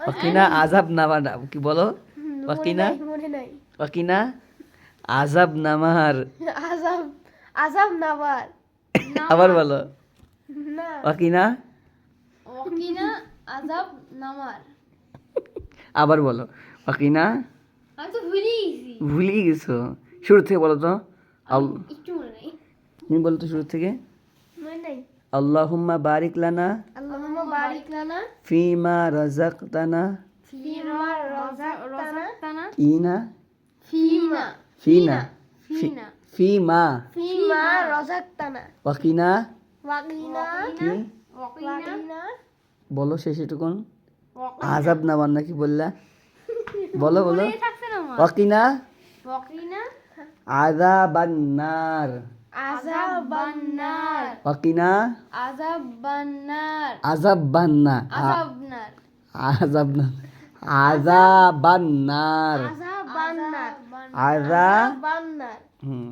ওয়াকিনা আজাব নামার, কি বলো? ওয়াকিনা মনে নাই। ওয়াকিনা আজাব নামার। আজাব আজাব নাবার। আবার বলো। না, ওয়াকিনা, ওয়াকিনা আযাব নামার। আবার বলো। ওয়াকিনা, আমি তো ভুলে গেছি, ভুলে গেছো। শুরু থেকে বলো তো। একটু মনে নেই। তুমি বলো তো শুরু থেকে। মনে নাই। আল্লাহুম্মা বারিক লানা আল্লাহুম্মা বারিক লানা ফিমা রাযাকতানা ফিমা রাযাকতানা ইনা ফিনা ফিনা ফিনা ফিমা ফিমা রাযাকতানা ওয়াকিনা ওয়াকিনা কি ওয়াকিনা বলো শেষেটুকুন। আজাব নামার নাকি বললা? বলো বলো। মনে থাকছে না আমার। ওয়াকিনা ওয়াকিনা আযাবান্নার আযাবান্নার। ওয়াকিনা আযাবান্নার। আযাবান্না আযাবনার। আযাবনা আযাবান্নার আযাবান্নার আযা বান্নার হুম